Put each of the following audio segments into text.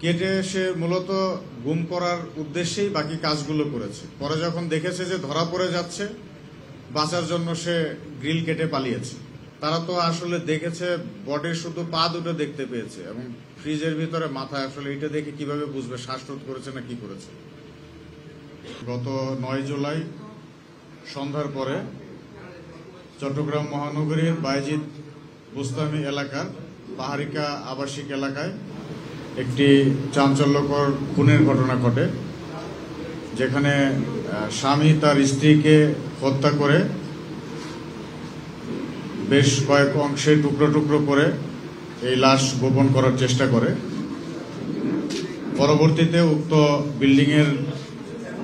কেটে সে মূলত গুম করার উদ্দেশ্যেই বাকি কাজগুলো করেছে। পরে যখন দেখেছে যে ধরা পড়ে যাচ্ছে, বাঁচার জন্য সে গ্রিল কেটে পালিয়েছে। তারা তো আসলে দেখেছে বডির শুধু পা দুটো দেখতে পেয়েছে এবং ফ্রিজের ভিতরে মাথা। আসলে এটা দেখে কিভাবে বুঝবে শ্বাসরোধ করেছে না কি করেছে? গত 9 জুলাই সন্ধ্যার পরে চট্টগ্রাম মহানগরীর বায়েজিদ বুস্তামি এলাকার পাহাড়িকা আবাসিক এলাকায় একটি চাঞ্চল্যকর খুনের ঘটনা ঘটে, যেখানে স্বামী তার স্ত্রীকে হত্যা করে বেশ কয়েক অংশে টুকরো টুকরো করে এই লাশ গোপন করার চেষ্টা করে। পরবর্তীতে উক্ত বিল্ডিংয়ের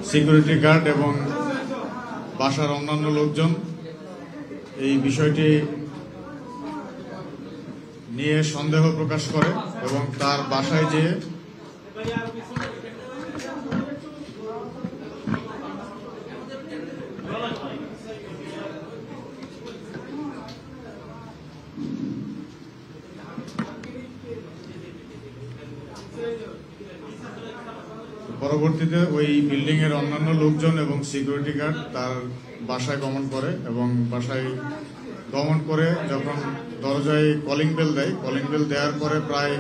সিকিউরিটি গার্ড এবং বাসার অন্যান্য লোকজন এই বিষয়টি নিয়ে সন্দেহ প্রকাশ করে এবং তার বাসায় যেয়ে পরবর্তীতে ওই বিল্ডিং এর অন্যান্য লোকজন এবং সিকিউরিটি গার্ড তার বাসায় গমন করে এবং বাসায় গমন করে যখন দরজায় কলিং বেল দেয়, কলিং বেল দেওয়ার পরে প্রায়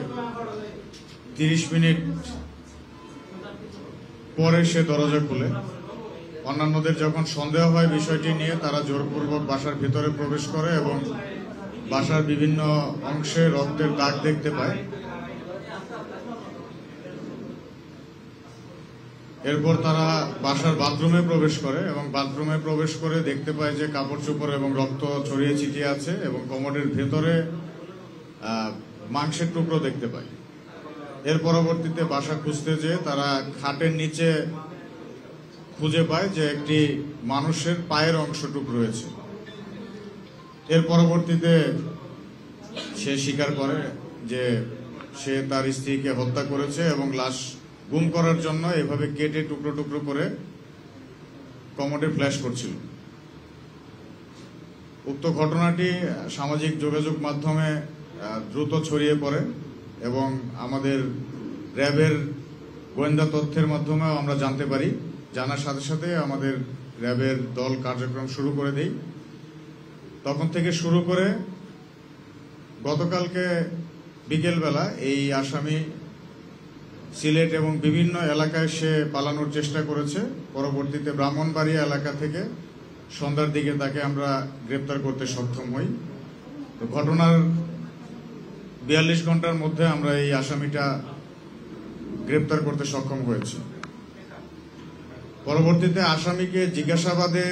30 মিনিট পরে সে দরজা খুলে। অন্যান্যদের যখন সন্দেহ হয় বিষয়টি নিয়ে, তারা জোরপূর্বক বাসার ভিতরে প্রবেশ করে এবং বাসার বিভিন্ন অংশে রক্তের দাগ দেখতে পায়। এরপর তারা বাসার বাথরুমে প্রবেশ করে এবং বাথরুমে প্রবেশ করে দেখতে পায় যে কাপড় চোপড় এবং রক্ত ছড়িয়ে ছিটিয়ে আছে এবং কমোডের ভেতরে মাংসের টুকরো দেখতে পায়। এর পরবর্তীতে বাসা খুঁজতে যেয়ে তারা খাটের নিচে খুঁজে পায় যে একটি মানুষের পায়ের অংশটুক রয়েছে। এর পরবর্তীতে সে স্বীকার করে যে সে তার স্ত্রীকে হত্যা করেছে এবং লাশ গুম করার জন্য এভাবে কেটে টুকরো টুকরো করে কমোডে ফ্ল্যাশ করছিল। উক্ত ঘটনাটি সামাজিক যোগাযোগ মাধ্যমে দ্রুত ছড়িয়ে পড়ে এবং আমাদের র্যাবের গোয়েন্দা তথ্যের মাধ্যমেও আমরা জানতে পারি। জানার সাথে সাথে আমাদের র্যাবের দল কার্যক্রম শুরু করে দেই। তখন থেকে শুরু করে গতকালকে বিকেলবেলা এই আসামি সিলেট এবং বিভিন্ন এলাকায় সে পালানোর চেষ্টা করেছে। পরবর্তীতে ব্রাহ্মণবাড়িয়া এলাকা থেকে সন্ধ্যার দিকে তাকে আমরা গ্রেপ্তার করতে সক্ষম হই। তো ঘটনার 42 ঘন্টার মধ্যে আমরা এই আসামিটা গ্রেপ্তার করতে সক্ষম হয়েছি। পরবর্তীতে আসামিকে জিজ্ঞাসাবাদে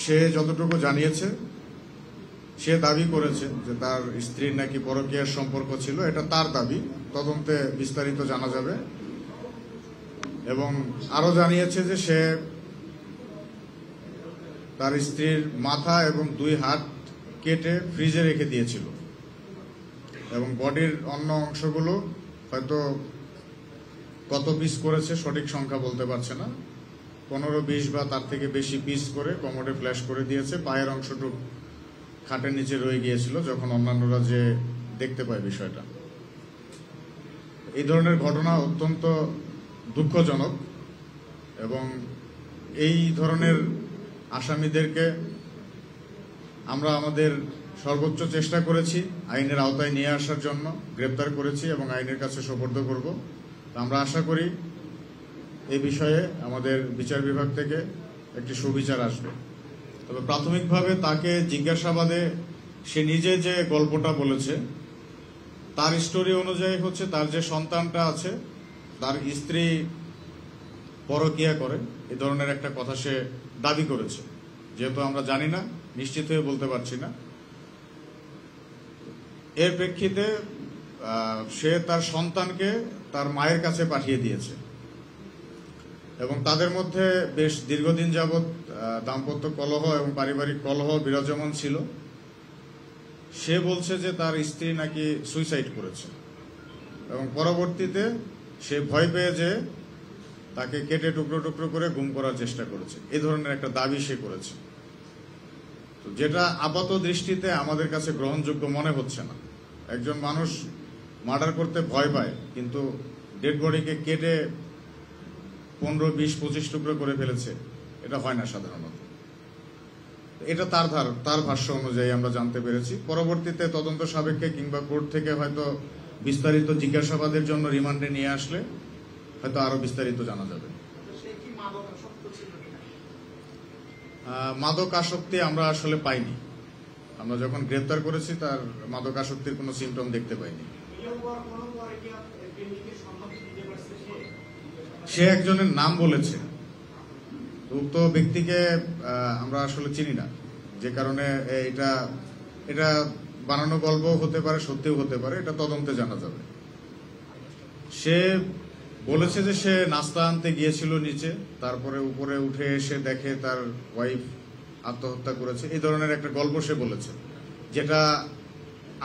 সে যতটুকু জানিয়েছে, সে দাবি করেছে যে তার স্ত্রীর নাকি পরকীয়ার সম্পর্ক ছিল। এটা তার দাবি, তদন্তে বিস্তারিত জানা যাবে। এবং আরো জানিয়েছে যে সে তার স্ত্রীর মাথা এবং 2 হাত কেটে ফ্রিজে রেখে দিয়েছিল এবং বডির অন্য অংশগুলো হয়তো কত পিস করেছে সঠিক সংখ্যা বলতে পারছে না, 15-20 বা তার থেকে বেশি পিস করে কমোডে ফ্ল্যাশ করে দিয়েছে। পায়ের অংশটুকু খাটের নিচে রয়ে গিয়েছিল যখন অন্যান্যরা যে দেখতে পায় বিষয়টা। এই ধরনের ঘটনা অত্যন্ত দুঃখজনক এবং এই ধরনের আসামিদেরকে আমরা আমাদের সর্বোচ্চ চেষ্টা করেছি আইনের আওতায় নিয়ে আসার জন্য, গ্রেপ্তার করেছি এবং আইনের কাছে সোপর্দ করব। আমরা আশা করি এই বিষয়ে আমাদের বিচার বিভাগ থেকে একটি সুবিচার আসবে। তবে প্রাথমিকভাবে তাকে জিজ্ঞাসাবাদে সে নিজে যে গল্পটা বলেছে, তার স্টোরি অনুযায়ী হচ্ছে তার যে সন্তানটা আছে তার স্ত্রী পরকীয়া করে, এই ধরনের একটা কথা সে দাবি করেছে। যেহেতু আমরা জানি না, নিশ্চিত হয়ে বলতে পারছি না, এর প্রেক্ষিতে সে তার সন্তানকে তার মায়ের কাছে পাঠিয়ে দিয়েছে এবং তাদের মধ্যে বেশ দীর্ঘদিন যাবৎ দাম্পত্য কলহ এবং পারিবারিক কলহ বিরাজমান ছিল। সে বলছে যে তার স্ত্রী নাকি সুইসাইড করেছে এবং পরবর্তীতে সে ভয় পেয়ে যে তাকে কেটে টুকরো টুকরো করে গুম করার চেষ্টা করেছে, এই ধরনের একটা দাবি সে করেছে। তো যেটা আপাত দৃষ্টিতে আমাদের কাছে গ্রহণযোগ্য মনে হচ্ছে না। একজন মানুষ মার্ডার করতে ভয় পায়, কিন্তু ডেড বডিকে কেটে 15, 20, 25 টুকরো করে ফেলেছে, এটা হয় না সাধারণত। এটা তার ভাষ্য অনুযায়ী আমরা জানতে পেরেছি। পরবর্তীতে তদন্ত সাপেক্ষে কিংবা কোর্ট থেকে হয়তো বিস্তারিত জিজ্ঞাসাবাদের জন্য রিমান্ডে নিয়ে আসলে হয়তো আরো বিস্তারিত জানা যাবে। মাদক আসক্তি আমরা আসলে পাইনি। আমরা যখন গ্রেপ্তার করেছি তার মাদক আসক্তির কোনো সিমটম দেখতে পাইনি। সে একজনের নাম বলেছে, উক্ত ব্যক্তিকে আমরা আসলে চিনি না, যে কারণে এটা বানানো গল্প হতে পারে, সত্যিও হতে পারে, এটা তদন্তে জানা যাবে। সে বলেছে যে সে নাস্তা আনতে গিয়েছিল নিচে, তারপরে উপরে উঠে এসে দেখে তার ওয়াইফ আত্মহত্যা করেছে। এই ধরনের একটা গল্প সে বলেছে, যেটা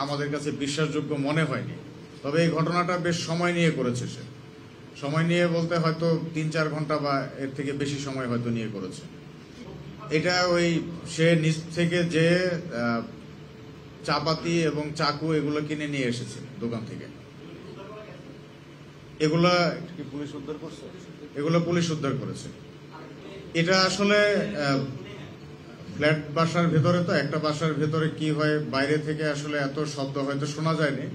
আমাদের কাছে বিশ্বাসযোগ্য মনে হয়নি। তবে এই ঘটনাটা বেশ সময় নিয়ে করেছে। সে সময় নিয়ে বলতে হয়তো 3-4 ঘন্টা বা এর থেকে বেশি সময় হয়তো নিয়ে করেছে। এটা সে নিচ থেকে যে চাপাতি এবং চাকু এগুলো কিনে নিয়ে এসেছে দোকান থেকে। এগুলা পুলিশ উদ্ধার করছে, এগুলো পুলিশ উদ্ধার করেছে। এটা আসলে ফ্ল্যাট বাসার ভেতরে, তো একটা বাসার ভেতরে কি হয়, বাইরে থেকে আসলে এত শব্দ হয়তো শোনা যায়নি,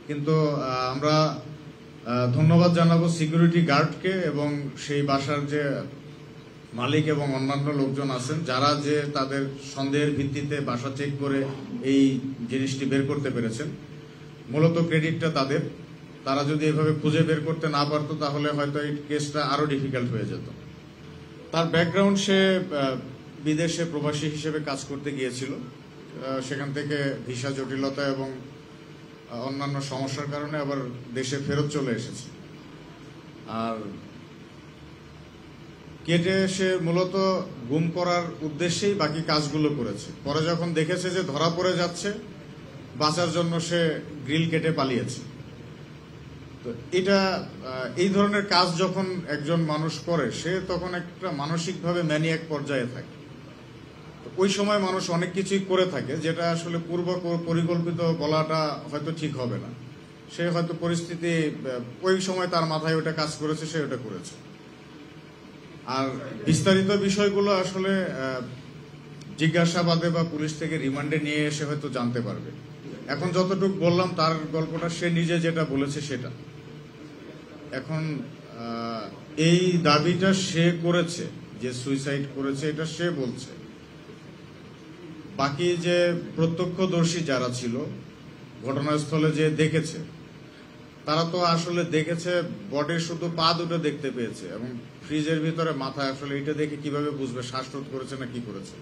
কিন্তু আমরা ধন্যবাদ জানাবো সিকিউরিটি গার্ডকে এবং সেই বাসার যে মালিক এবং অন্যান্য লোকজন আছেন, যারা যে তাদের সন্দেহের ভিত্তিতে বাসা চেক করে এই জিনিসটি বের করতে পেরেছেন। মূলত ক্রেডিটটা তাদের। তারা যদি এভাবে খুঁজে বের করতে না পারতো তাহলে হয়তো এই কেসটা আরো ডিফিকাল্ট হয়ে যেত। তার ব্যাকগ্রাউন্ড, সে বিদেশে প্রবাসী হিসেবে কাজ করতে গিয়েছিল, সেখান থেকে ভিসা জটিলতা এবং অন্যান্য সমস্যার কারণে আবার দেশে ফেরত চলে এসেছে। আর কেটে সে মূলত গুম করার উদ্দেশ্যেই বাকি কাজগুলো করেছে। পরে যখন দেখেছে যে ধরা পড়ে যাচ্ছে, বাঁচার জন্য সে গ্রিল কেটে পালিয়েছে। তো এটা এই ধরনের কাজ যখন একজন মানুষ করে, সে তখন একটা মানসিকভাবে ম্যানিয়াক পর্যায়ে থাকে। ওই সময় মানুষ অনেক কিছুই করে থাকে, যেটা আসলে পূর্ব পরিকল্পিত বলাটা হয়তো ঠিক হবে না। সে হয়তো পরিস্থিতি ওই সময় তার মাথায় ওটা কাজ করেছে, সে ওটা করেছে। আর বিস্তারিত বিষয়গুলো আসলে জিজ্ঞাসাবাদে বা পুলিশ থেকে রিমান্ডে নিয়ে এসে হয়তো জানতে পারবে। এখন যতটুকু বললাম তার গল্পটা, সে নিজে যেটা বলেছে সেটা। এখন এই দাবিটা সে করেছে যে সুইসাইড করেছে, এটা সে বলছে। বাকি যে প্রত্যক্ষদর্শী যারা ছিল, ঘটনাস্থলে যে দেখেছে, তারা তো আসলে দেখেছে বডির শুধু পা দুটো দেখতে পেয়েছে এবং ফ্রিজের ভিতরে মাথা। আসলে এটা দেখে কিভাবে বুঝবে শ্বাসরোধ করেছে না কি করেছে?